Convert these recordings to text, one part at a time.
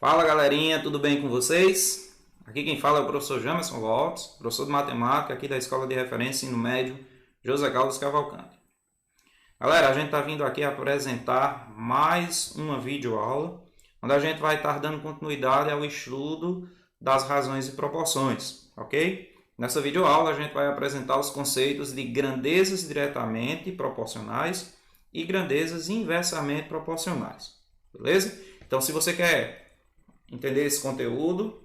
Fala galerinha, tudo bem com vocês? Aqui quem fala é o professor Jamerson Lopes, professor de matemática aqui da Escola de Referência Ensino Médio José Carlos Cavalcante. Galera, a gente está vindo aqui apresentar mais uma videoaula, onde a gente vai estar dando continuidade ao estudo das razões e proporções, ok? Nessa videoaula a gente vai apresentar os conceitos de grandezas diretamente proporcionais e grandezas inversamente proporcionais, beleza? Então se você quer entender esse conteúdo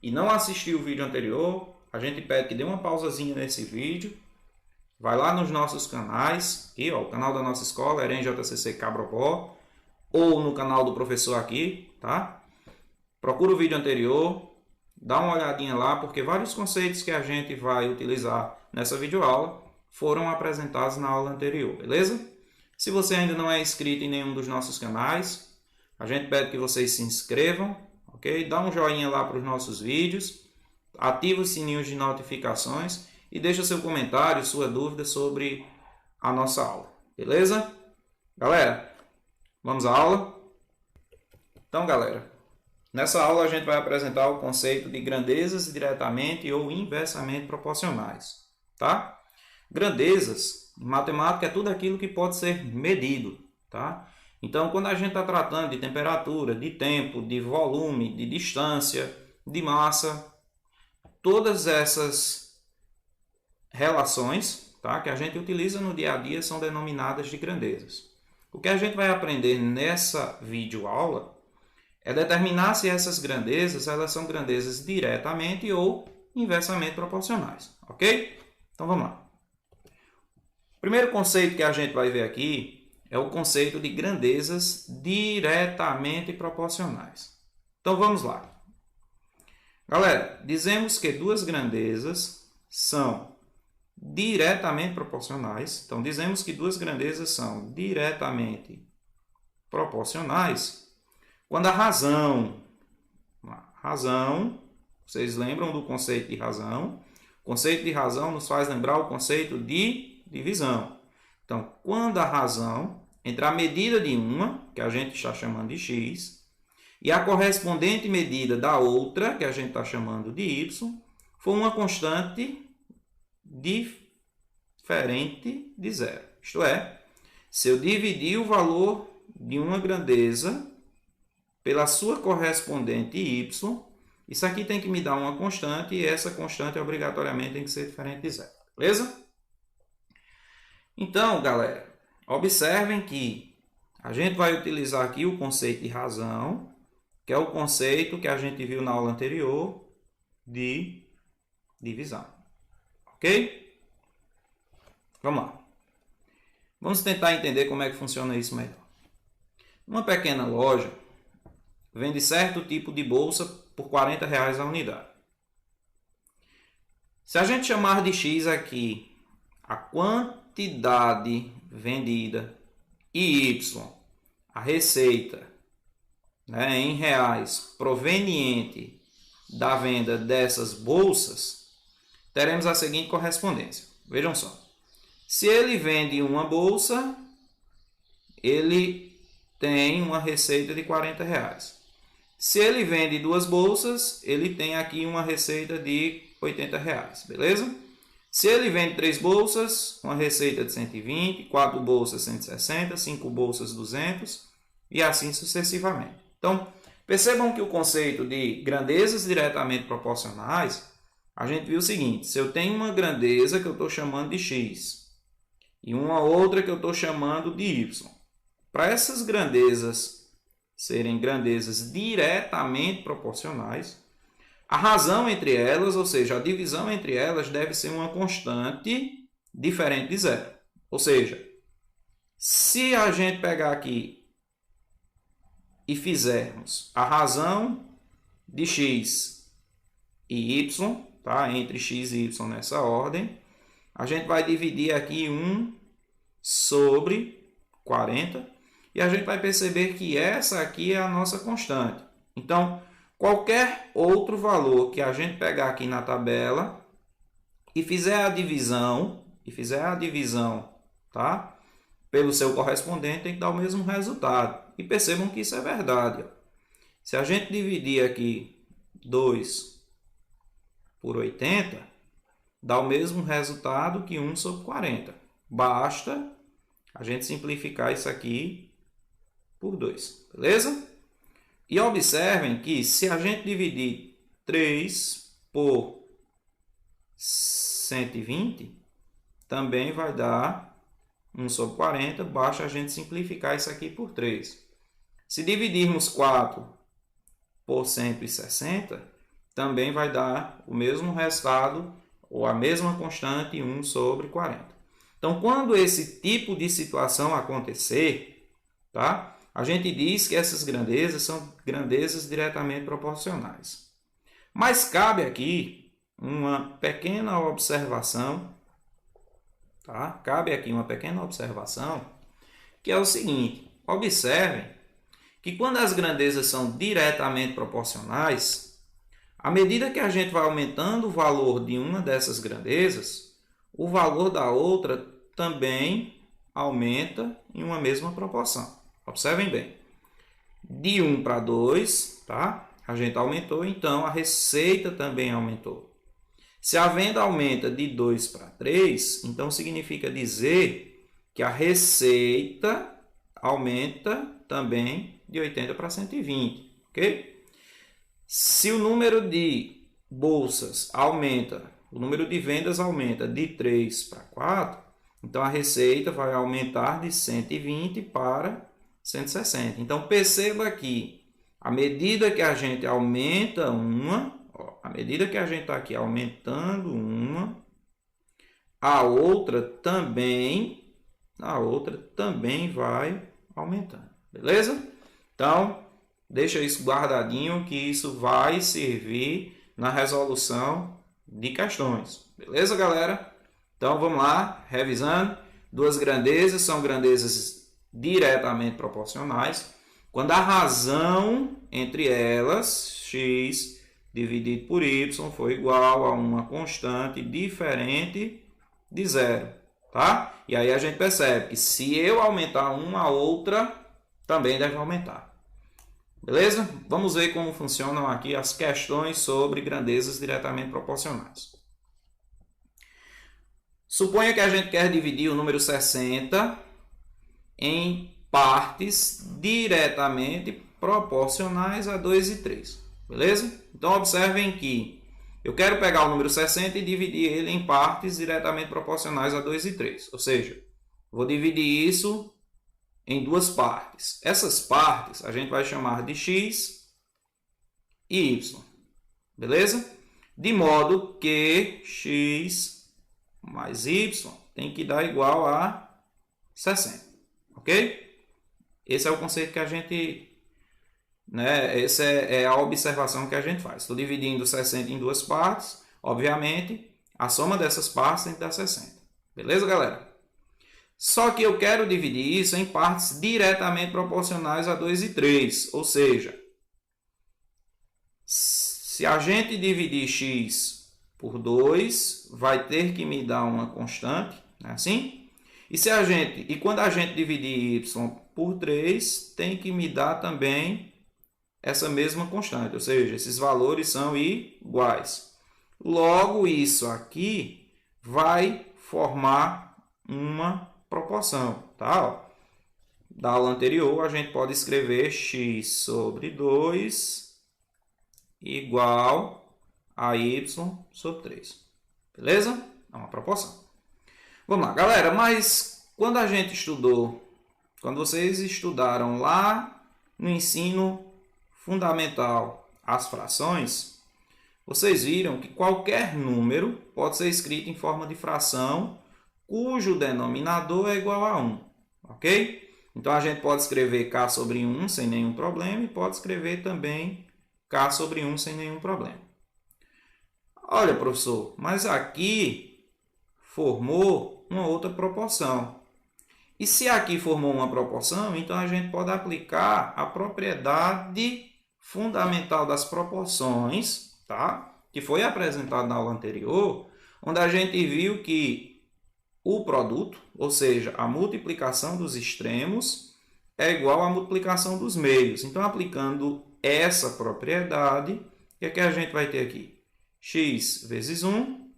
e não assistiu o vídeo anterior, a gente pede que dê uma pausazinha nesse vídeo, vai lá nos nossos canais, aqui, ó, o canal da nossa escola, EREM JCC Cabrobó, ou no canal do professor aqui, tá? Procura o vídeo anterior, dá uma olhadinha lá, porque vários conceitos que a gente vai utilizar nessa videoaula foram apresentados na aula anterior, beleza? Se você ainda não é inscrito em nenhum dos nossos canais, a gente pede que vocês se inscrevam, ok? Dá um joinha lá para os nossos vídeos, ativa os sininhos de notificações e deixa seu comentário, sua dúvida sobre a nossa aula, beleza? Galera, vamos à aula? Então, galera, nessa aula a gente vai apresentar o conceito de grandezas diretamente ou inversamente proporcionais, tá? Grandezas, em matemática, é tudo aquilo que pode ser medido, tá? Então, quando a gente está tratando de temperatura, de tempo, de volume, de distância, de massa, todas essas relações, tá, que a gente utiliza no dia a dia são denominadas de grandezas. O que a gente vai aprender nessa videoaula é determinar se essas grandezas elas são grandezas diretamente ou inversamente proporcionais, ok? Então, vamos lá. O primeiro conceito que a gente vai ver aqui é o conceito de grandezas diretamente proporcionais. Então, vamos lá. Galera, dizemos que duas grandezas são diretamente proporcionais. Então, dizemos que duas grandezas são diretamente proporcionais quando a razão, vocês lembram do conceito de razão? O conceito de razão nos faz lembrar o conceito de divisão. Então, quando a razão entre a medida de uma, que a gente está chamando de x, e a correspondente medida da outra, que a gente está chamando de y, for uma constante diferente de zero. Isto é, se eu dividir o valor de uma grandeza pela sua correspondente y, isso aqui tem que me dar uma constante, e essa constante obrigatoriamente tem que ser diferente de zero. Beleza? Então, galera, observem que a gente vai utilizar aqui o conceito de razão, que é o conceito que a gente viu na aula anterior de divisão. Ok? Vamos lá. Vamos tentar entender como é que funciona isso melhor. Uma pequena loja vende certo tipo de bolsa por R$40 a unidade. Se a gente chamar de x aqui a quantidade vendida e y, a receita, né, em reais proveniente da venda dessas bolsas, teremos a seguinte correspondência. Vejam só. Se ele vende uma bolsa, ele tem uma receita de R$40. Se ele vende duas bolsas, ele tem aqui uma receita de R$80, beleza? Se ele vende 3 bolsas, uma receita de 120, 4 bolsas 160, 5 bolsas 200 e assim sucessivamente. Então, percebam que o conceito de grandezas diretamente proporcionais, a gente viu o seguinte: se eu tenho uma grandeza que eu estou chamando de x e uma outra que eu estou chamando de y, para essas grandezas serem grandezas diretamente proporcionais, a razão entre elas, ou seja, a divisão entre elas, deve ser uma constante diferente de zero. Ou seja, se a gente pegar aqui e fizermos a razão de x e y, tá? Entre x e y nessa ordem, a gente vai dividir aqui 1 sobre 40 e a gente vai perceber que essa aqui é a nossa constante. Então, qualquer outro valor que a gente pegar aqui na tabela e fizer a divisão, tá? Pelo seu correspondente, tem que dar o mesmo resultado. E percebam que isso é verdade. Ó. Se a gente dividir aqui 2 por 80, dá o mesmo resultado que 1 sobre 40. Basta a gente simplificar isso aqui por 2, beleza? E observem que se a gente dividir 3 por 120, também vai dar 1 sobre 40, basta a gente simplificar isso aqui por 3. Se dividirmos 4 por 160, também vai dar o mesmo resultado, ou a mesma constante, 1 sobre 40. Então, quando esse tipo de situação acontecer, tá? A gente diz que essas grandezas são grandezas diretamente proporcionais. Mas cabe aqui uma pequena observação, tá? Cabe aqui uma pequena observação, que é o seguinte: observem que quando as grandezas são diretamente proporcionais, à medida que a gente vai aumentando o valor de uma dessas grandezas, o valor da outra também aumenta em uma mesma proporção. Observem bem. De 1 para 2, tá? A gente aumentou, então a receita também aumentou. Se a venda aumenta de 2 para 3, então significa dizer que a receita aumenta também de 80 para 120, ok? Se o número de bolsas aumenta, o número de vendas aumenta de 3 para 4, então a receita vai aumentar de 120 para 160. Então perceba aqui, à medida que a gente aumenta uma, à medida que a gente está aqui aumentando uma, a outra também vai aumentando, beleza? Então, deixa isso guardadinho, que isso vai servir na resolução de questões. Beleza, galera? Então, vamos lá, revisando. Duas grandezas são grandezas diretamente proporcionais. Quando a razão entre elas, x dividido por y, for igual a uma constante diferente de zero. Tá? E aí a gente percebe que se eu aumentar uma, a outra também deve aumentar. Beleza? Vamos ver como funcionam aqui as questões sobre grandezas diretamente proporcionais. Suponha que a gente quer dividir o número 60 em partes diretamente proporcionais a 2 e 3. Beleza? Então, observem que eu quero pegar o número 60 e dividir ele em partes diretamente proporcionais a 2 e 3. Ou seja, vou dividir isso em duas partes. Essas partes a gente vai chamar de x e y. Beleza? De modo que x mais y tem que dar igual a 60. Ok? Esse é o conceito que a gente... Essa é a observação que a gente faz. Estou dividindo 60 em duas partes. Obviamente, a soma dessas partes tem que dar 60. Beleza, galera? Só que eu quero dividir isso em partes diretamente proporcionais a 2 e 3. Ou seja, se a gente dividir x por 2, vai ter que me dar uma constante, não é assim? E quando a gente dividir y por 3, tem que me dar também essa mesma constante. Ou seja, esses valores são iguais. Logo, isso aqui vai formar uma proporção, tá? Da aula anterior, a gente pode escrever x sobre 2 igual a y sobre 3. Beleza? É uma proporção. Vamos lá, galera. Mas quando a gente estudou, quando vocês estudaram lá no ensino fundamental as frações, vocês viram que qualquer número pode ser escrito em forma de fração cujo denominador é igual a 1, ok? Então, a gente pode escrever k sobre 1 sem nenhum problema e pode escrever também k sobre 1 sem nenhum problema. Olha, professor, mas aqui formou uma outra proporção. E se aqui formou uma proporção, então a gente pode aplicar a propriedade fundamental das proporções, tá? Que foi apresentada na aula anterior, onde a gente viu que o produto, ou seja, a multiplicação dos extremos, é igual à multiplicação dos meios. Então, aplicando essa propriedade, o que é que a gente vai ter aqui? X vezes 1,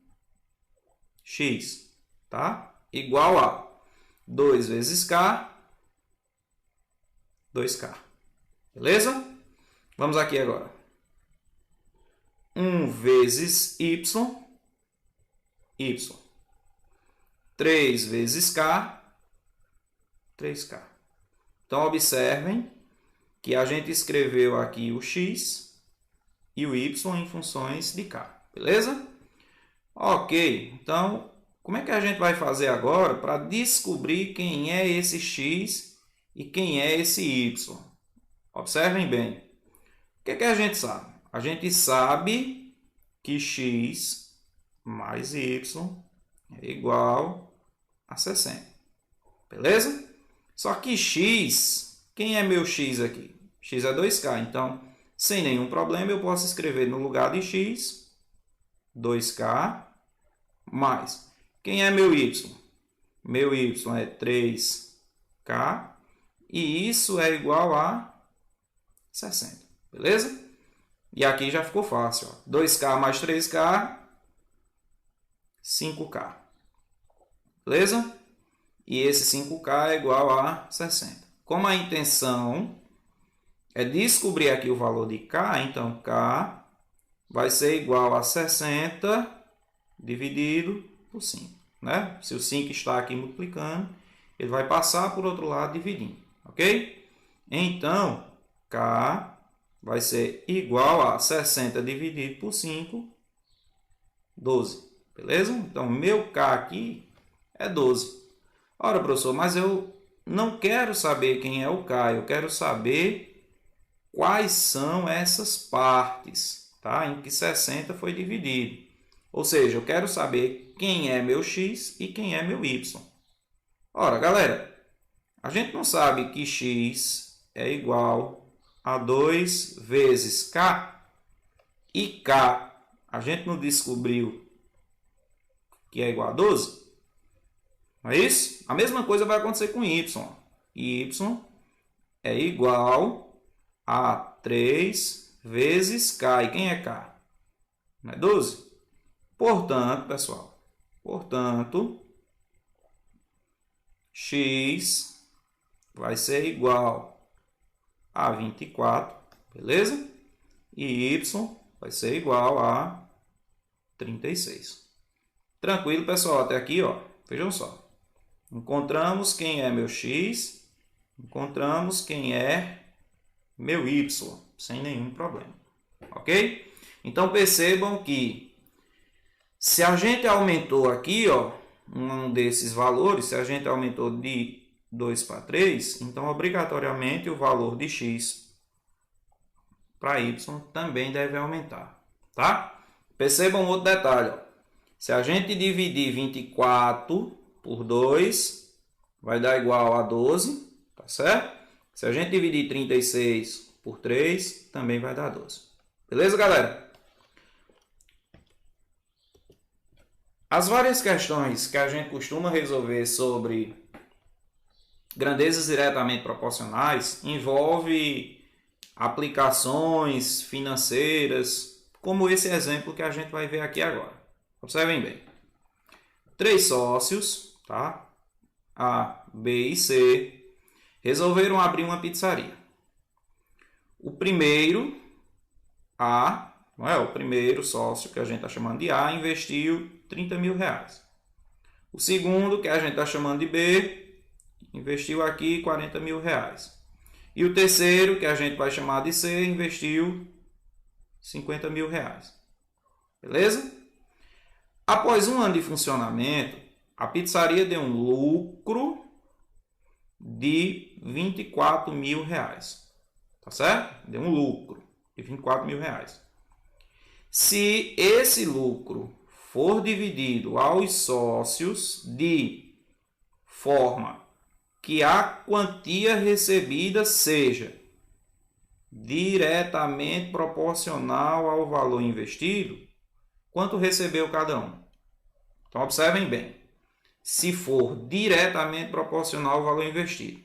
x, tá? Igual a 2 vezes k, 2k. Beleza? Vamos aqui agora. 1 vezes y, y. 3 vezes k, 3k. Então, observem que a gente escreveu aqui o x e o y em funções de k. Beleza? Ok. Então, como é que a gente vai fazer agora para descobrir quem é esse x e quem é esse y? Observem bem. O que é que a gente sabe? A gente sabe que x mais y é igual a 60. Beleza? Só que x, quem é meu x aqui? X é 2k. Então, sem nenhum problema, eu posso escrever no lugar de x, 2k, mais. Quem é meu y? Meu y é 3k. E isso é igual a 60. Beleza? E aqui já ficou fácil. Ó. 2k mais 3k, 5k. Beleza? E esse 5k é igual a 60. Como a intenção é descobrir aqui o valor de k, então k vai ser igual a 60 dividido por 5. Né? Se o 5 está aqui multiplicando, ele vai passar por outro lado dividindo. Ok? Então, k vai ser igual a 60 dividido por 5, 12. Beleza? Então, meu k aqui é 12. Ora, professor, mas eu não quero saber quem é o k, eu quero saber quais são essas partes, tá? Em que 60 foi dividido. Ou seja, eu quero saber quem é meu x e quem é meu y. Ora, galera, a gente não sabe que x é igual a 2 vezes k, e k a gente não descobriu que é igual a 12? Não é isso? A mesma coisa vai acontecer com y. Y é igual a 3 vezes k. E quem é k? Não é 12? Portanto, pessoal, x vai ser igual a 24, beleza? E y vai ser igual a 36. Tranquilo, pessoal? Até aqui, ó. Vejam só. Encontramos quem é meu x, encontramos quem é meu y, sem nenhum problema. Ok? Então, percebam que se a gente aumentou aqui, ó, um desses valores, se a gente aumentou de 2 para 3, então obrigatoriamente o valor de x para y também deve aumentar, tá? Percebam outro detalhe, ó. Se a gente dividir 24 por 2, vai dar igual a 12, tá certo? Se a gente dividir 36 por 3, também vai dar 12. Beleza, galera? As várias questões que a gente costuma resolver sobre grandezas diretamente proporcionais envolve aplicações financeiras, como esse exemplo que a gente vai ver aqui agora. Observem bem. 3 sócios, tá? A, B e C, resolveram abrir uma pizzaria. O primeiro, A, não é? O primeiro sócio, que a gente está chamando de A, investiu 30 mil reais. O segundo, que a gente está chamando de B, investiu aqui 40 mil reais. E o terceiro, que a gente vai chamar de C, investiu 50 mil reais. Beleza? Após um ano de funcionamento, a pizzaria deu um lucro de 24 mil reais. Tá certo? Deu um lucro de 24 mil reais. Se esse lucro for dividido aos sócios de forma que a quantia recebida seja diretamente proporcional ao valor investido, quanto recebeu cada um? Então, observem bem. Se for diretamente proporcional ao valor investido.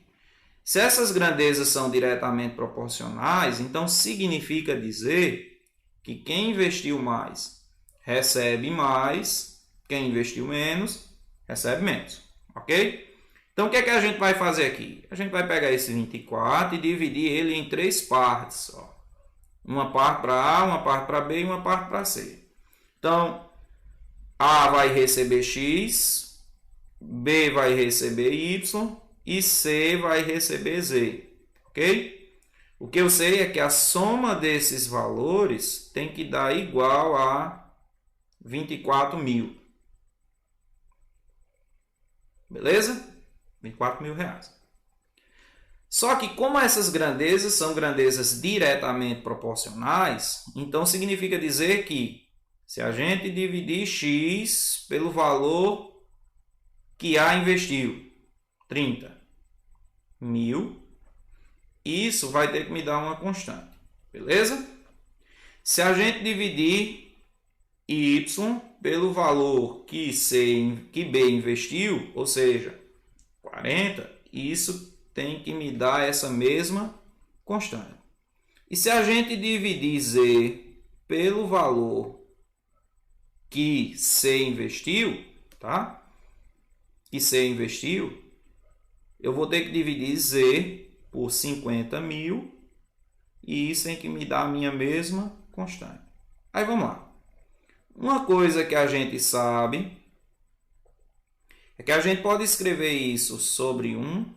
Se essas grandezas são diretamente proporcionais, então significa dizer que quem investiu mais recebe mais, quem investiu menos recebe menos, ok? Então o que é que a gente vai fazer aqui? A gente vai pegar esse 24 e dividir ele em 3 partes. Ó. Uma parte para A, uma parte para B e uma parte para C. Então, A vai receber X, B vai receber Y e C vai receber Z, ok? O que eu sei é que a soma desses valores tem que dar igual a 24 mil. Beleza? 24 mil reais. Só que como essas grandezas são grandezas diretamente proporcionais, então significa dizer que se a gente dividir X pelo valor que A investiu, 30 mil, isso vai ter que me dar uma constante, beleza? Se a gente dividir Y pelo valor que B investiu, ou seja, 40, isso tem que me dar essa mesma constante. E se a gente dividir Z pelo valor que C investiu, tá? Que C investiu, eu vou ter que dividir Z por 50 mil e isso tem que me dar a minha mesma constante. Aí vamos lá. Uma coisa que a gente sabe é que a gente pode escrever isso sobre 1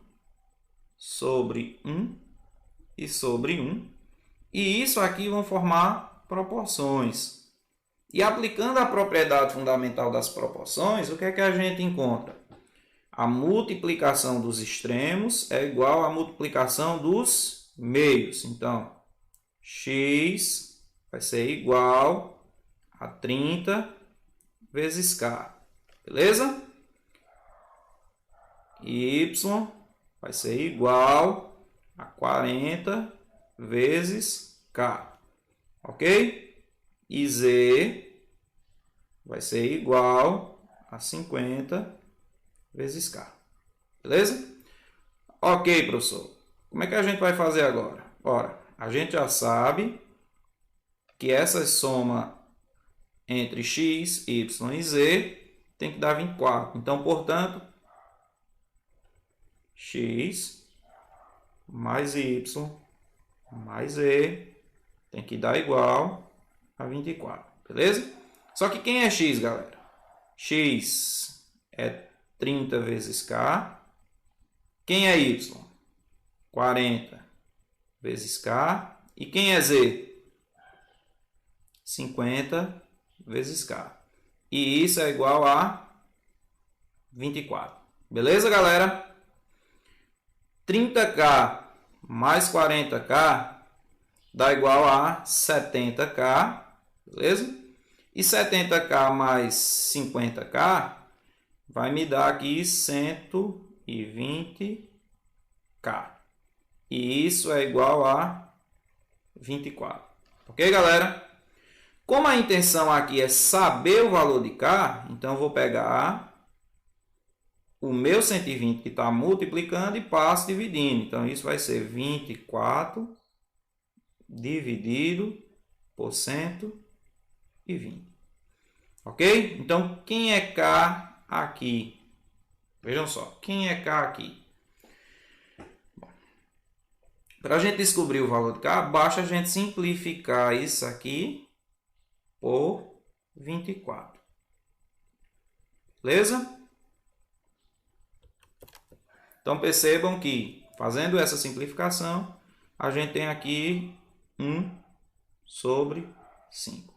e sobre 1. E isso aqui vão formar proporções. E aplicando a propriedade fundamental das proporções, o que é que a gente encontra? A multiplicação dos extremos é igual à multiplicação dos meios. Então, x vai ser igual a 30 vezes k. Beleza? Y vai ser igual a 40 vezes k. Ok? E z vai ser igual a 50 vezes k. Beleza? Ok, professor. Como é que a gente vai fazer agora? Ora, a gente já sabe que essa soma entre x, y e z tem que dar 24. Então, portanto, x mais y mais z tem que dar igual a 24. Beleza? Só que quem é x, galera? X é 30 vezes k. Quem é y? 40 vezes k. E quem é z? 50 vezes k. E isso é igual a 24. Beleza, galera? 30k mais 40k dá igual a 70k. Beleza? E 70k mais 50k vai me dar aqui 120k. E isso é igual a 24. Ok, galera? Como a intenção aqui é saber o valor de k, então eu vou pegar o meu 120 que está multiplicando e passo dividindo. Então, isso vai ser 24 dividido por 120. Ok? Então, quem é k aqui? Vejam só, quem é k aqui? Para a gente descobrir o valor de k, basta a gente simplificar isso aqui por 24. Beleza? Então, percebam que, fazendo essa simplificação, a gente tem aqui 1 sobre 5.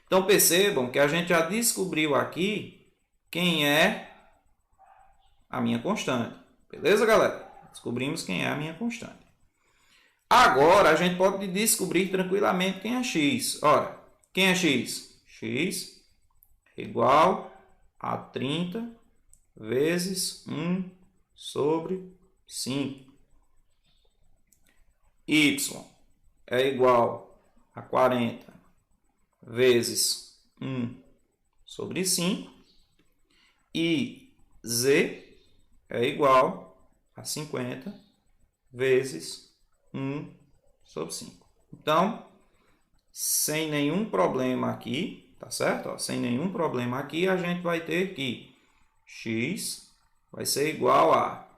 Então, percebam que a gente já descobriu aqui quem é a minha constante. Beleza, galera? Descobrimos quem é a minha constante. Agora, a gente pode descobrir tranquilamente quem é x. Ora, quem é x? X é igual a 30 vezes 1 sobre 5. Y é igual a 40 vezes 1 sobre 5. E Z é igual a 50 vezes 1 sobre 5. Então, sem nenhum problema aqui, tá certo? Ó, sem nenhum problema aqui, a gente vai ter que x vai ser igual a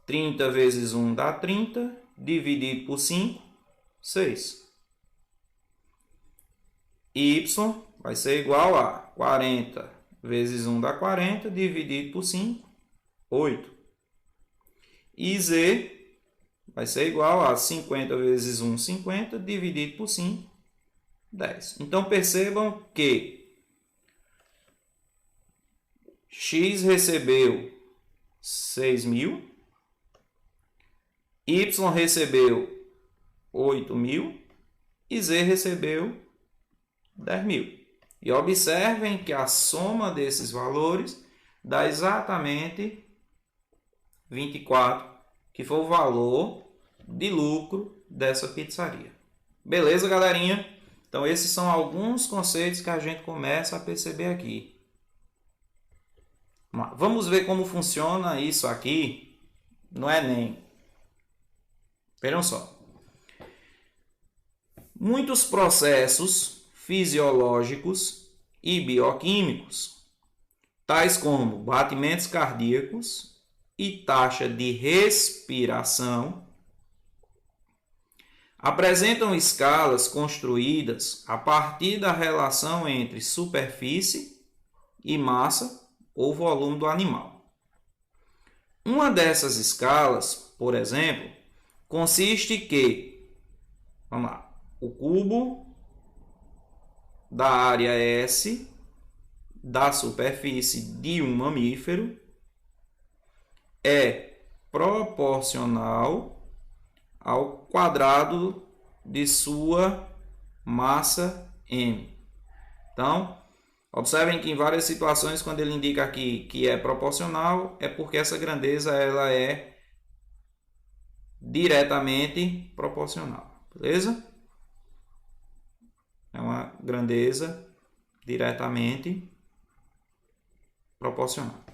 30 vezes 1 dá 30, dividido por 5, 6. Y vai ser igual a 40 vezes 1 dá 40, dividido por 5, 8. E Z vai ser igual a 50 vezes 1, 50, dividido por 5, 10. Então, percebam que x recebeu 6.000, y recebeu 8.000 e z recebeu 10.000. E observem que a soma desses valores dá exatamente 24, que foi o valor de lucro dessa pizzaria. Beleza, galerinha? Então, esses são alguns conceitos que a gente começa a perceber aqui. Vamos ver como funciona isso aqui no Enem. Vejam só. Muitos processos fisiológicos e bioquímicos, tais como batimentos cardíacos e taxa de respiração, apresentam escalas construídas a partir da relação entre superfície e massa ou volume do animal. Uma dessas escalas, por exemplo, consiste que, vamos lá, o cubo da área S da superfície de um mamífero é proporcional ao quadrado de sua massa M. Então, observem que em várias situações, quando ele indica aqui que é proporcional, é porque essa grandeza ela é diretamente proporcional. Beleza? É uma grandeza diretamente proporcional.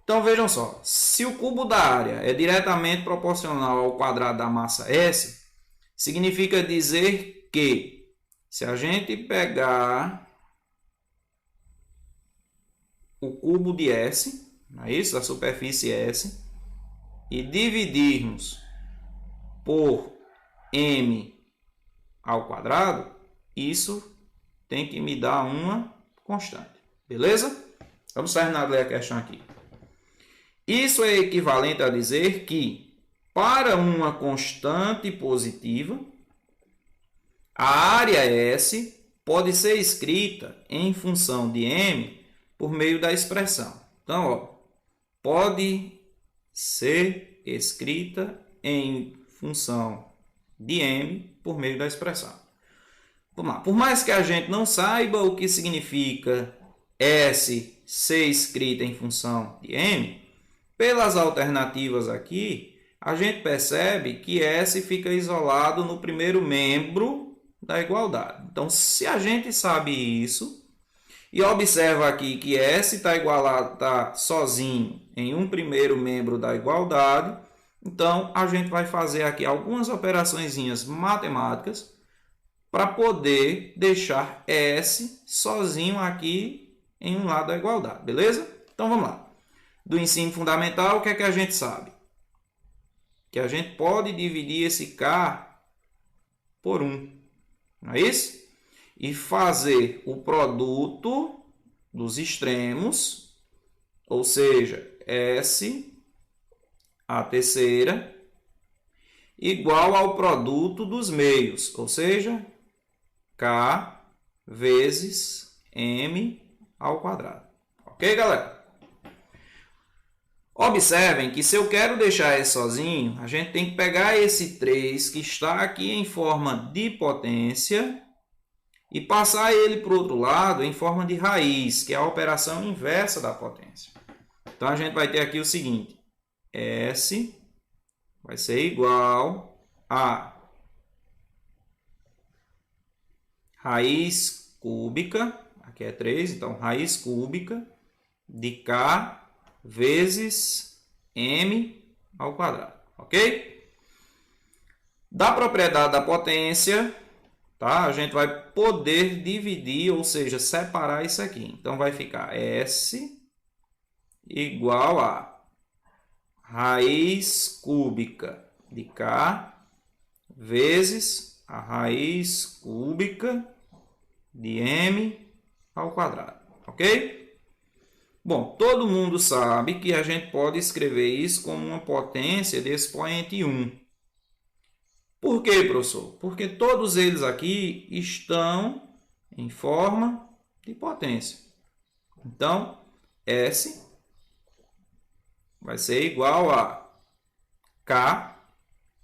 Então, vejam só. Se o cubo da área é diretamente proporcional ao quadrado da massa S, significa dizer que se a gente pegar o cubo de S, não é isso? Da superfície S, e dividirmos por M ao quadrado, isso tem que me dar uma constante. Beleza? Vamos terminar de ler a questão aqui. Isso é equivalente a dizer que, para uma constante positiva, a área S pode ser escrita em função de M por meio da expressão. Então, ó, pode ser escrita em função de M por meio da expressão. Vamos lá. Por mais que a gente não saiba o que significa S ser escrita em função de M, pelas alternativas aqui, a gente percebe que S fica isolado no primeiro membro da igualdade. Então, se a gente sabe isso, e observa aqui que S está sozinho em um primeiro membro da igualdade, então a gente vai fazer aqui algumas operaçõezinhas matemáticas para poder deixar S sozinho aqui em um lado da igualdade, beleza? Então vamos lá. Do ensino fundamental, o que é que a gente sabe? Que a gente pode dividir esse K por 1, não é isso? E fazer o produto dos extremos, ou seja, S a terceira, igual ao produto dos meios, ou seja, K vezes M ao quadrado. Ok, galera? Observem que se eu quero deixar S sozinho, a gente tem que pegar esse 3 que está aqui em forma de potência e passar ele para o outro lado em forma de raiz, que é a operação inversa da potência. Então, a gente vai ter aqui o seguinte. S vai ser igual a raiz cúbica, aqui é 3, então raiz cúbica de K vezes M ao quadrado. ok? Da propriedade da potência, tá? A gente vai poder dividir, ou seja, separar isso aqui. Então, vai ficar S igual a raiz cúbica de K vezes a raiz cúbica de M ao quadrado, ok? Bom, todo mundo sabe que a gente pode escrever isso como uma potência de expoente 1. Por quê, professor? Porque todos eles aqui estão em forma de potência. Então, S vai ser igual a K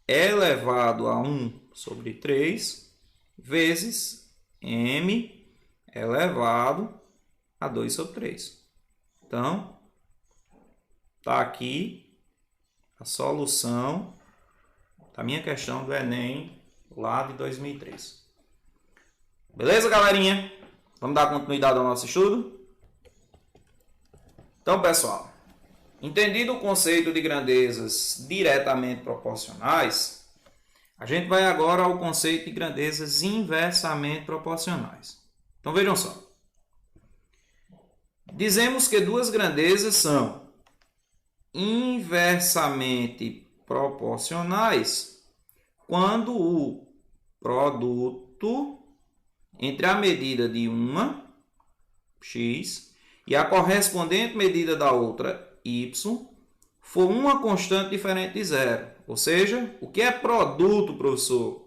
elevado a 1 sobre 3 vezes M elevado a 2 sobre 3. Então, está aqui a solução da minha questão do Enem lá de 2003. Beleza, galerinha? Vamos dar continuidade ao nosso estudo? Então, pessoal, entendido o conceito de grandezas diretamente proporcionais, a gente vai agora ao conceito de grandezas inversamente proporcionais. Então, vejam só. Dizemos que duas grandezas são inversamente proporcionais quando o produto entre a medida de uma, x, e a correspondente medida da outra, y, for uma constante diferente de zero. Ou seja, o que é produto, professor?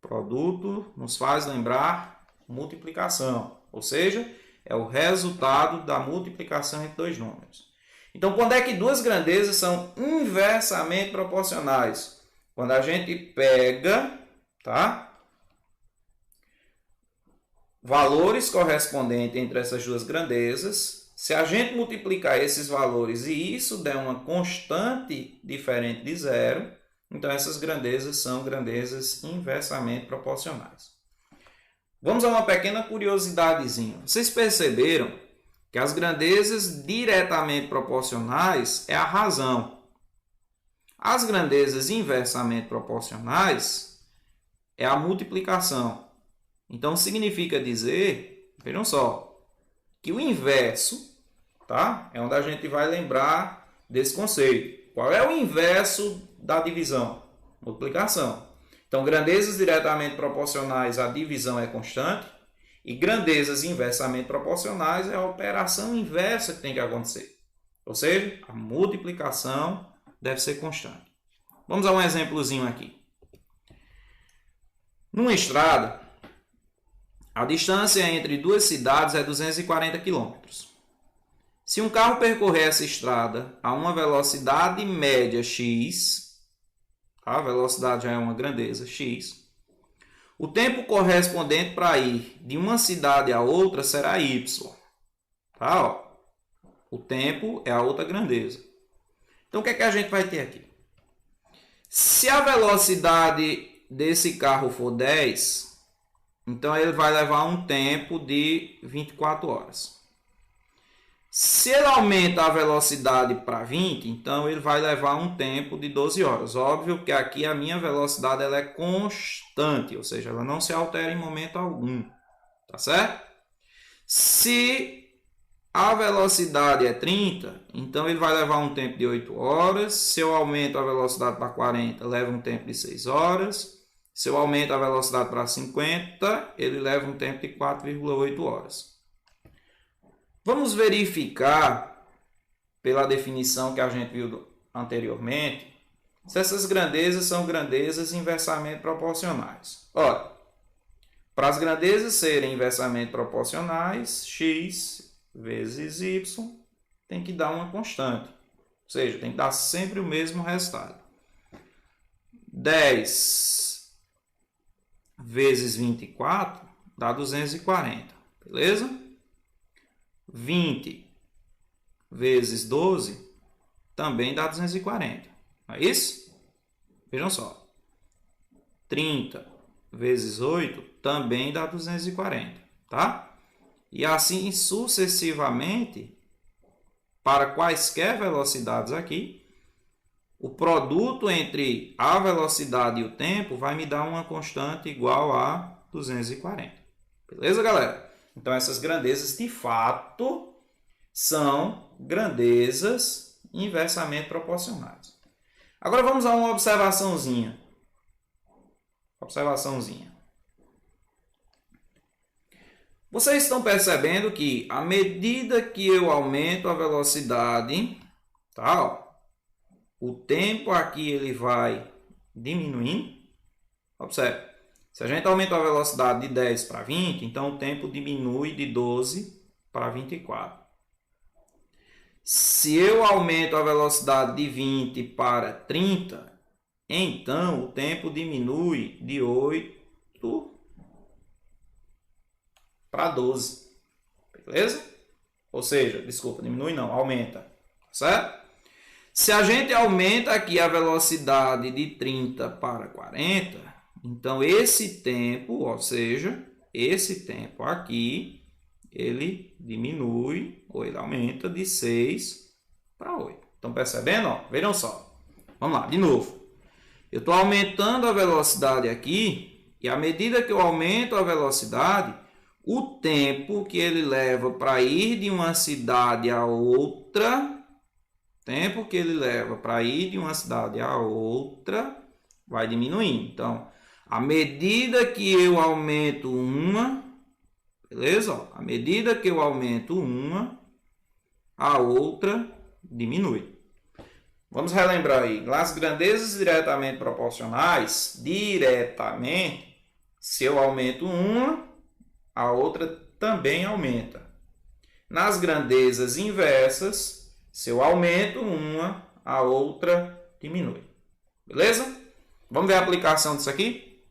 Produto nos faz lembrar multiplicação. Ou seja, é o resultado da multiplicação entre dois números. Então, quando é que duas grandezas são inversamente proporcionais? Quando a gente pega, tá, valores correspondentes entre essas duas grandezas, se a gente multiplicar esses valores e isso der uma constante diferente de zero, então essas grandezas são grandezas inversamente proporcionais. Vamos a uma pequena curiosidadezinha. Vocês perceberam que as grandezas diretamente proporcionais é a razão. As grandezas inversamente proporcionais é a multiplicação. Então, significa dizer, vejam só, que o inverso, tá? É onde a gente vai lembrar desse conceito. Qual é o inverso da divisão? Multiplicação. Então, grandezas diretamente proporcionais, a divisão é constante. E grandezas inversamente proporcionais é a operação inversa que tem que acontecer. Ou seja, a multiplicação deve ser constante. Vamos a um exemplozinho aqui. Numa estrada, a distância entre duas cidades é 240 km. Se um carro percorrer essa estrada a uma velocidade média x, a velocidade já é uma grandeza x, o tempo correspondente para ir de uma cidade a outra será y. Tá, ó. O tempo é a outra grandeza. Então, o que é que a gente vai ter aqui? Se a velocidade desse carro for 10, então ele vai levar um tempo de 24 horas. Se ele aumenta a velocidade para 20, então ele vai levar um tempo de 12 horas. Óbvio que aqui a minha velocidade ela é constante, ou seja, ela não se altera em momento algum. Tá certo? Se a velocidade é 30, então ele vai levar um tempo de 8 horas. Se eu aumento a velocidade para 40, leva um tempo de 6 horas. Se eu aumento a velocidade para 50, ele leva um tempo de 4,8 horas. Vamos verificar, pela definição que a gente viu anteriormente, se essas grandezas são grandezas inversamente proporcionais. Olha, para as grandezas serem inversamente proporcionais, x vezes y tem que dar uma constante. Ou seja, tem que dar sempre o mesmo resultado. 10 vezes 24 dá 240, beleza? 20 vezes 12 também dá 240, não é isso? Vejam só. 30 vezes 8 também dá 240, tá? E assim sucessivamente, para quaisquer velocidades aqui, o produto entre a velocidade e o tempo vai me dar uma constante igual a 240. Beleza, galera? Então, essas grandezas, de fato, são grandezas inversamente proporcionais. Agora, vamos a uma observaçãozinha. Vocês estão percebendo que, à medida que eu aumento a velocidade, tá, o tempo aqui ele vai diminuindo. Observe. Se a gente aumenta a velocidade de 10 para 20, então o tempo diminui de 12 para 24. Se eu aumento a velocidade de 20 para 30, então o tempo diminui de 8 para 12. Beleza? Ou seja, desculpa, diminui não, aumenta. Certo? Se a gente aumenta aqui a velocidade de 30 para 40, então esse tempo, ou seja, esse tempo aqui, ele diminui, ou ele aumenta de 6 para 8. Estão percebendo? Ó, vejam só. Vamos lá, de novo. Eu estou aumentando a velocidade aqui, e à medida que eu aumento a velocidade, o tempo que ele leva para ir de uma cidade a outra, vai diminuindo. Então, à medida que eu aumento uma, beleza? À medida que eu aumento uma, a outra diminui. Vamos relembrar aí. Nas grandezas diretamente proporcionais, se eu aumento uma, a outra também aumenta. Nas grandezas inversas, se eu aumento uma, a outra diminui. Beleza? Vamos ver a aplicação disso aqui?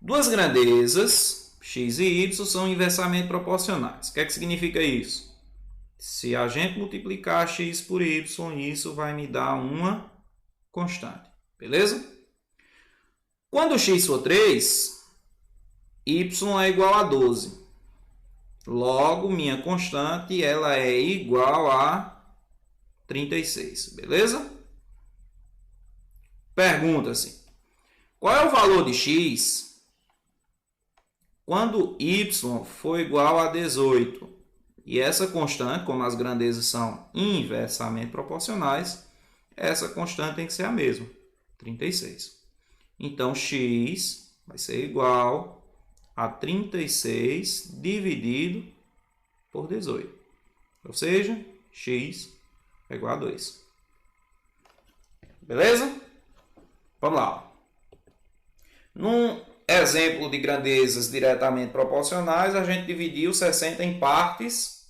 Duas grandezas, x e y, são inversamente proporcionais. O que é que significa isso? Se a gente multiplicar x por y, isso vai me dar uma constante. Beleza? Quando x for 3, y é igual a 12. Logo, minha constante ela é igual a 36, beleza? Pergunta-se, qual é o valor de x quando y for igual a 18? E essa constante, como as grandezas são inversamente proporcionais, essa constante tem que ser a mesma, 36. Então, x vai ser igual a 36 dividido por 18. Ou seja, x é igual a 2. Beleza? Vamos lá. Num exemplo de grandezas diretamente proporcionais, a gente dividiu 60 em partes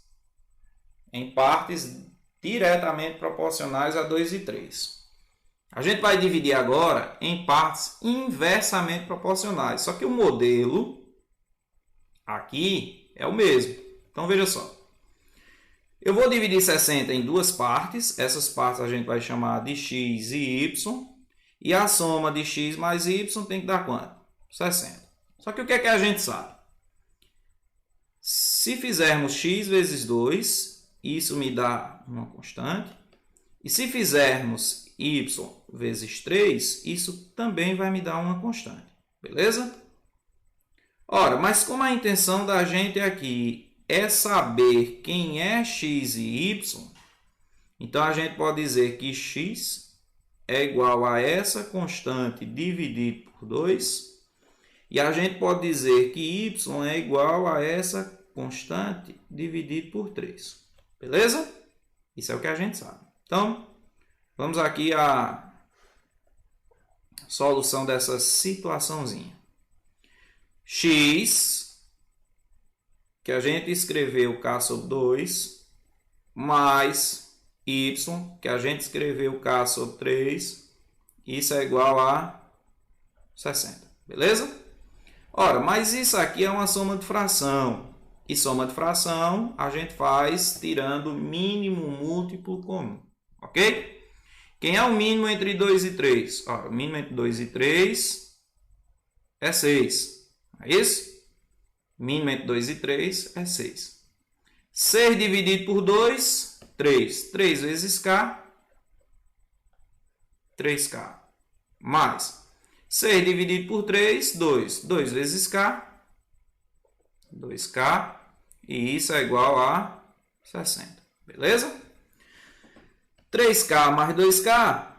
diretamente proporcionais a 2 e 3. A gente vai dividir agora em partes inversamente proporcionais. Só que o modelo aqui é o mesmo. Então, veja só. Eu vou dividir 60 em duas partes. Essas partes a gente vai chamar de x e y. E a soma de x mais y tem que dar quanto? 60. Só que o que é que a gente sabe? Se fizermos x vezes 2, isso me dá uma constante. E se fizermos y vezes 3, isso também vai me dar uma constante. Beleza? Ora, mas como a intenção da gente aqui é saber quem é x e y, então a gente pode dizer que x é igual a essa constante dividido por 2, e a gente pode dizer que y é igual a essa constante dividido por 3. Beleza? Isso é o que a gente sabe. Então, vamos aqui à solução dessa situaçãozinha. X, que a gente escreveu k sobre 2, mais y, que a gente escreveu k sobre 3, isso é igual a 60. Beleza? Ora, mas isso aqui é uma soma de fração. E soma de fração a gente faz tirando o mínimo múltiplo comum. Ok? Quem é o mínimo entre 2 e 3? Ora, o mínimo entre 2 e 3 é 6. É isso? Mínimo entre 2 e 3 é 6. 6 dividido por 2, 3. 3 vezes k, 3K. Mais 6 dividido por 3, 2. 2 vezes K, 2K. E isso é igual a 60. Beleza? 3K mais 2K,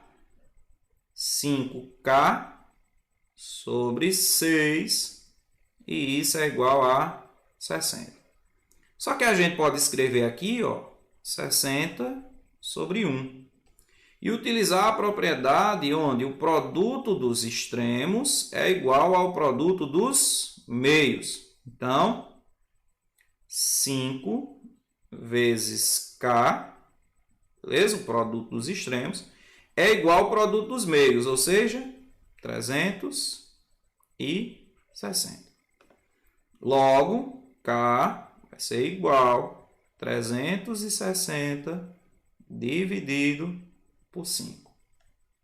5K sobre 6. E isso é igual a 60. Só que a gente pode escrever aqui, ó, 60 sobre 1. E utilizar a propriedade onde o produto dos extremos é igual ao produto dos meios. Então, 5 vezes K, beleza? O produto dos extremos é igual ao produto dos meios, ou seja, 360. Logo, K vai ser igual a 360 dividido por 5.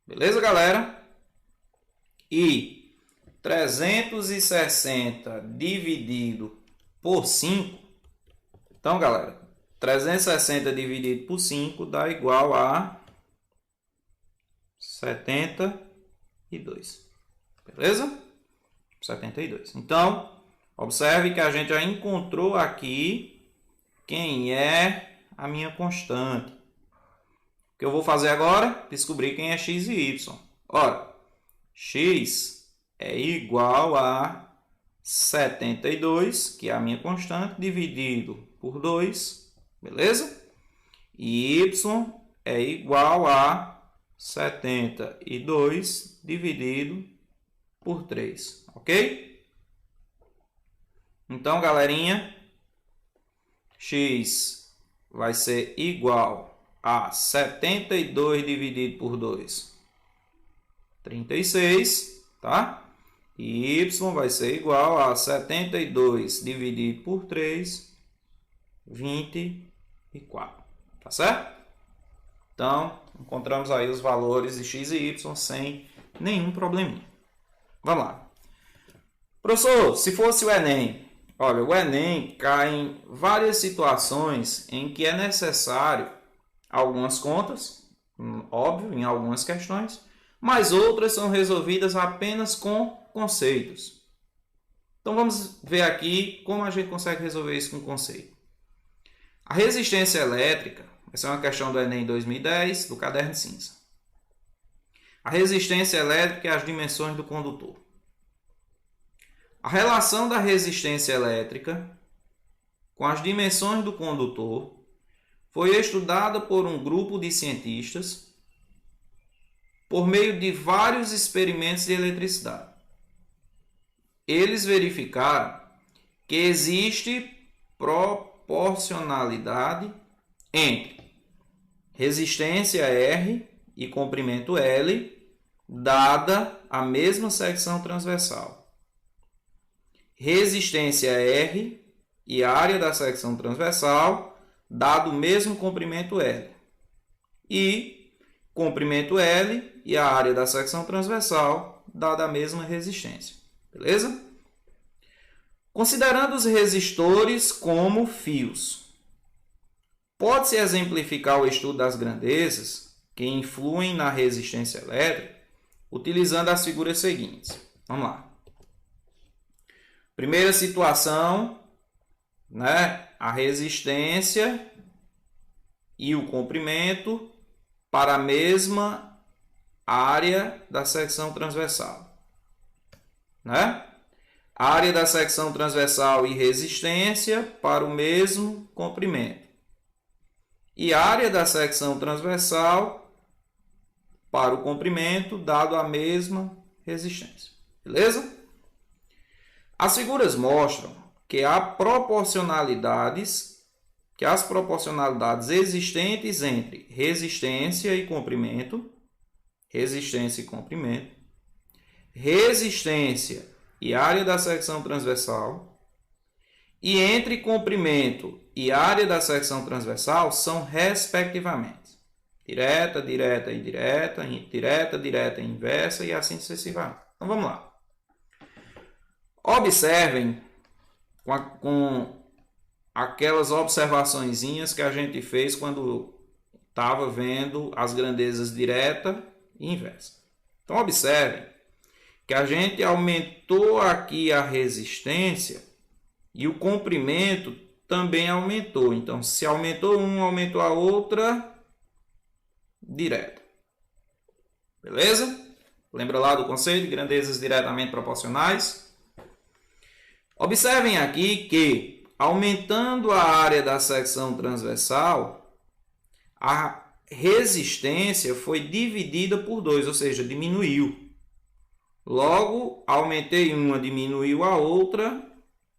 Beleza, galera? E 360 dividido por 5. Então, galera, 360 dividido por 5 dá igual a 72. Beleza? 72. Então, observe que a gente já encontrou aqui quem é a minha constante. O que eu vou fazer agora? Descobrir quem é x e y. Ora, x é igual a 72, que é a minha constante, dividido por 2, beleza? E y é igual a 72 dividido por 3, ok? Então, galerinha, x vai ser igual a 72 dividido por 2, 36, tá? E y vai ser igual a 72 dividido por 3, 24, tá certo? Então, encontramos aí os valores de x e y sem nenhum probleminha. Vamos lá. Professor, se fosse o Enem, olha, o Enem cai em várias situações em que é necessário algumas contas, óbvio, em algumas questões, mas outras são resolvidas apenas com conceitos. Então vamos ver aqui como a gente consegue resolver isso com conceito. A resistência elétrica, essa é uma questão do Enem 2010, do caderno cinza. A resistência elétrica e as dimensões do condutor. A relação da resistência elétrica com as dimensões do condutor foi estudada por um grupo de cientistas por meio de vários experimentos de eletricidade. Eles verificaram que existe proporcionalidade entre resistência R e comprimento L, dada a mesma secção transversal. Resistência R e área da secção transversal, dado o mesmo comprimento L. E comprimento L e a área da secção transversal, dada a mesma resistência. Beleza? Considerando os resistores como fios, pode-se exemplificar o estudo das grandezas que influem na resistência elétrica utilizando as figuras seguintes. Vamos lá. Primeira situação, né? A resistência e o comprimento para a mesma área da secção transversal, né? Área da secção transversal e resistência para o mesmo comprimento. E área da secção transversal para o comprimento dado a mesma resistência. Beleza? As figuras mostram que as proporcionalidades existentes entre resistência e comprimento, resistência e área da secção transversal, e entre comprimento e área da secção transversal são respectivamente direta, direta, indireta, direta, direta, inversa e assim sucessivamente. Então vamos lá. Observem com aquelas observaçõezinhas que a gente fez quando estava vendo as grandezas direta inversa. Então, observe que a gente aumentou aqui a resistência e o comprimento também aumentou. Então, se aumentou um, aumentou a outra direta. Beleza? Lembra lá do conceito de grandezas diretamente proporcionais? Observem aqui que, aumentando a área da secção transversal, a resistência foi dividida por 2, ou seja, diminuiu. Logo, aumentei uma, diminuiu a outra,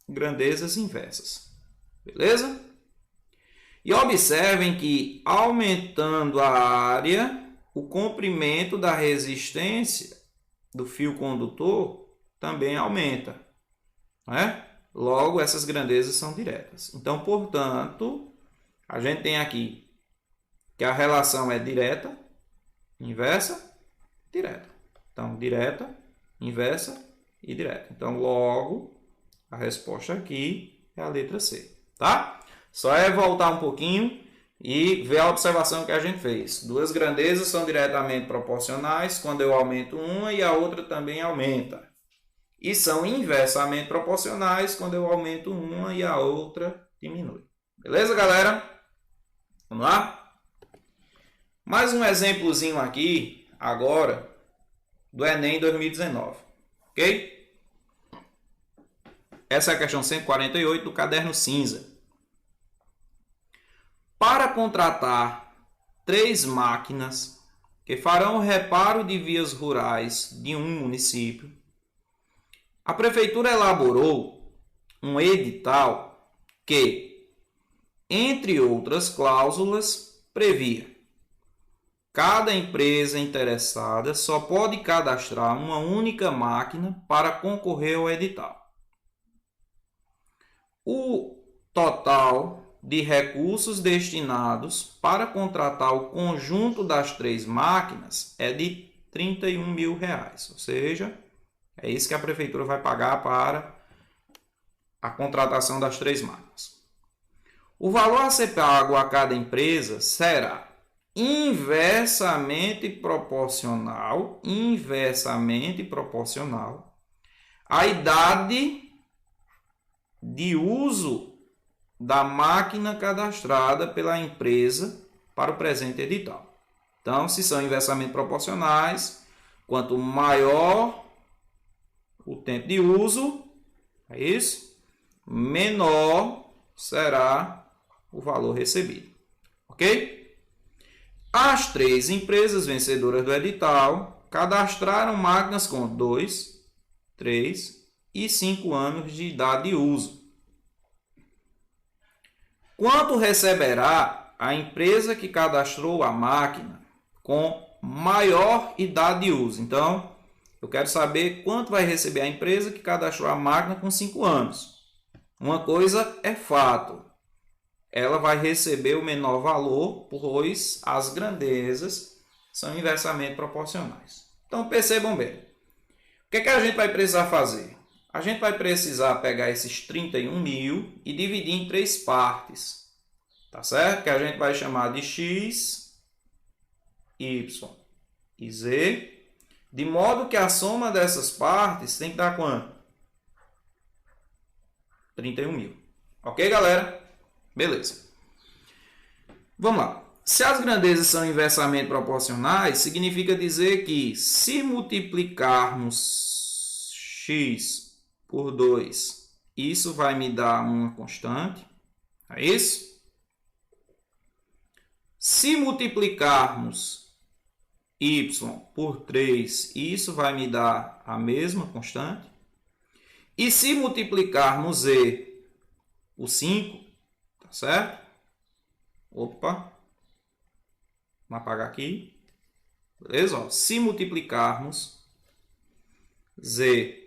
grandezas inversas. Beleza? E observem que, aumentando a área, o comprimento da resistência do fio condutor também aumenta. Né? Logo, essas grandezas são diretas. Então, portanto, a gente tem aqui que a relação é direta, inversa, direta. Então, direta, inversa e direta. Então, logo, a resposta aqui é a letra C. Tá? Só é voltar um pouquinho e ver a observação que a gente fez. Duas grandezas são diretamente proporcionais quando eu aumento uma e a outra também aumenta. E são inversamente proporcionais quando eu aumento uma e a outra diminui. Beleza, galera? Vamos lá? Mais um exemplozinho aqui, agora, do Enem 2019. Ok? Essa é a questão 148 do caderno cinza. Para contratar 3 máquinas que farão o reparo de vias rurais de um município, a prefeitura elaborou um edital que, entre outras cláusulas, previa: cada empresa interessada só pode cadastrar uma única máquina para concorrer ao edital. O total de recursos destinados para contratar o conjunto das 3 máquinas é de R$31 mil, ou seja, é isso que a prefeitura vai pagar para a contratação das 3 máquinas. O valor a ser pago a cada empresa será inversamente proporcional à idade de uso da máquina cadastrada pela empresa para o presente edital. Então, se são inversamente proporcionais, quanto maior o tempo de uso, é isso, menor será o valor recebido. Ok? As 3 empresas vencedoras do edital cadastraram máquinas com 2, 3 e 5 anos de idade de uso. Quanto receberá a empresa que cadastrou a máquina com maior idade de uso? Então, eu quero saber quanto vai receber a empresa que cadastrou a máquina com 5 anos. Uma coisa é fato: ela vai receber o menor valor, pois as grandezas são inversamente proporcionais. Então, percebam bem. O que a gente vai precisar fazer? A gente vai precisar pegar esses 31 mil e dividir em 3 partes. Tá certo? Que a gente vai chamar de X, Y e Z. De modo que a soma dessas partes tem que dar quanto? 31 mil. Ok, galera? Beleza. Vamos lá. Se as grandezas são inversamente proporcionais, significa dizer que se multiplicarmos X por 2, isso vai me dar uma constante. É isso? Se multiplicarmos y por 3, isso vai me dar a mesma constante. E se multiplicarmos z por 5, tá certo? Opa, vamos apagar aqui. Beleza? Ó, se multiplicarmos z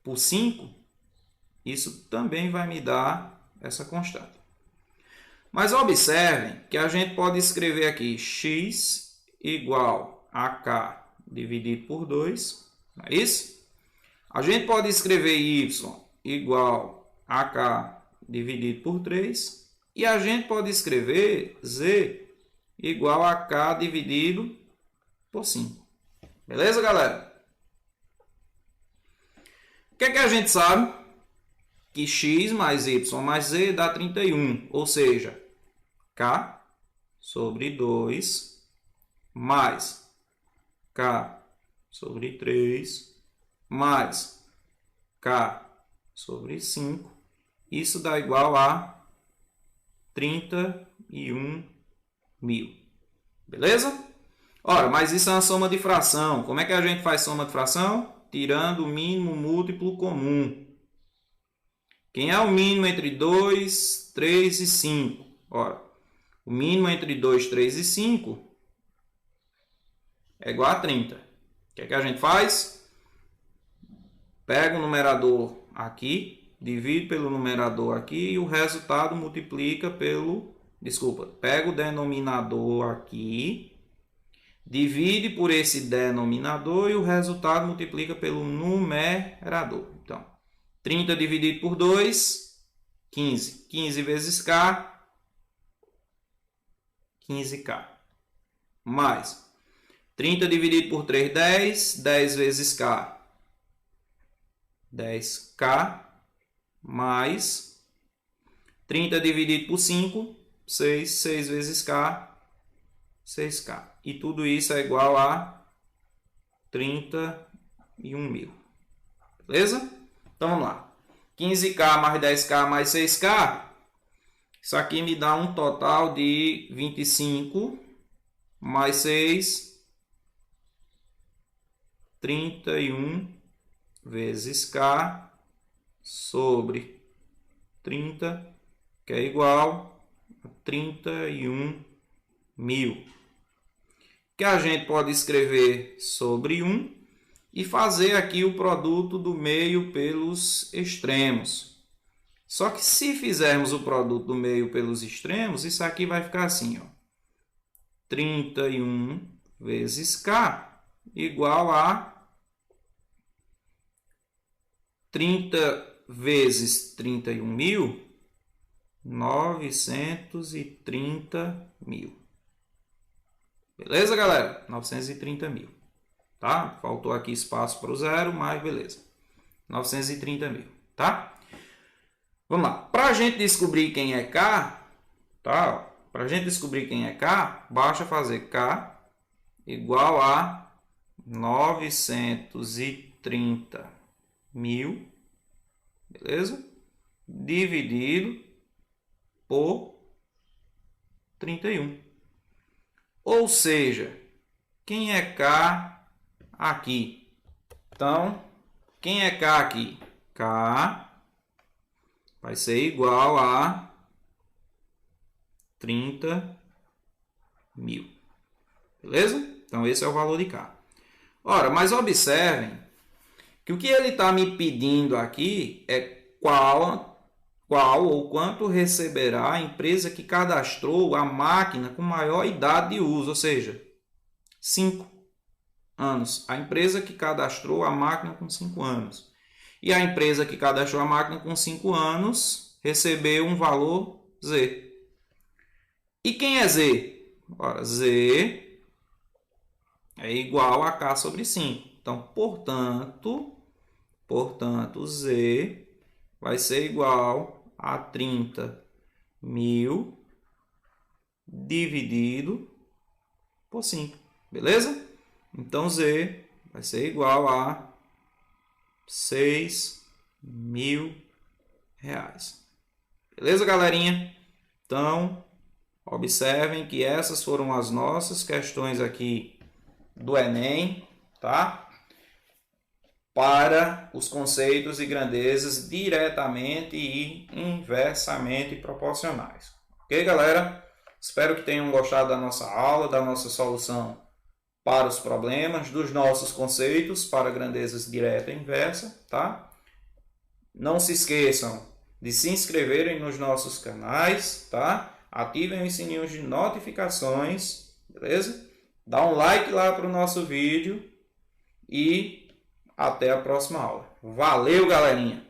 por 5, isso também vai me dar essa constante. Mas observem que a gente pode escrever aqui x igual a k dividido por 2, não é isso? A gente pode escrever y igual a k dividido por 3 e a gente pode escrever z igual a K dividido por 5. Beleza, galera? O que é que a gente sabe? Que x mais y mais z dá 31. Ou seja, K sobre 2 mais K sobre 3 mais K sobre 5. Isso dá igual a 31 mil. Beleza? Ora, mas isso é uma soma de fração. Como é que a gente faz soma de fração? Tirando o mínimo múltiplo comum. Quem é o mínimo entre 2, 3 e 5? Ora, o mínimo entre 2, 3 e 5 é igual a 30. O que é que a gente faz? Pega o numerador aqui, divide pelo numerador aqui e o resultado multiplica pelo... Desculpa, pega o denominador aqui, divide por esse denominador e o resultado multiplica pelo numerador. Então, 30 dividido por 2, 15. 15 vezes K, 15K. Mais 30 dividido por 3, 10. 10 vezes K, 10K. Mais 30 dividido por 5, 6. 6 vezes K, 6K. E tudo isso é igual a 31 mil. Beleza? Então vamos lá. 15K mais 10K mais 6K. Isso aqui me dá um total de 25 mais 6, 31 vezes K sobre 30, que é igual a 31 mil. Que a gente pode escrever sobre 1 e fazer aqui o produto do meio pelos extremos. Só que se fizermos o produto do meio pelos extremos, isso aqui vai ficar assim, ó. 31 vezes K igual a 30 vezes 31 mil, 930 mil. Beleza, galera? 930 mil. Tá? Faltou aqui espaço para o zero, mas beleza. 930 mil, tá? Vamos lá. Para a gente descobrir quem é K, tá? Para a gente descobrir quem é K, basta fazer K igual a 930 mil, beleza? Dividido por 31. Ou seja, quem é K aqui? Então, quem é K aqui? K vai ser igual a 30 mil. Beleza? Então, esse é o valor de K. Ora, mas observem que o que ele está me pedindo aqui é qual ou quanto receberá a empresa que cadastrou a máquina com maior idade de uso, ou seja, 5 anos. A empresa que cadastrou a máquina com 5 anos. E a empresa que cadastrou a máquina com 5 anos recebeu um valor Z. E quem é Z? Ora, Z é igual a K sobre 5. Então, portanto, Z vai ser igual a 30 mil dividido por 5. Beleza? Então, Z vai ser igual a 6 mil reais. Beleza, galerinha? Então, observem que essas foram as nossas questões aqui do Enem, tá? Para os conceitos e grandezas diretamente e inversamente proporcionais. Ok, galera? Espero que tenham gostado da nossa aula, da nossa solução para os problemas, dos nossos conceitos para grandezas direta e inversa, tá? Não se esqueçam de se inscreverem nos nossos canais, tá? Ativem os sininhos de notificações, beleza? Dá um like lá para o nosso vídeo e até a próxima aula. Valeu, galerinha!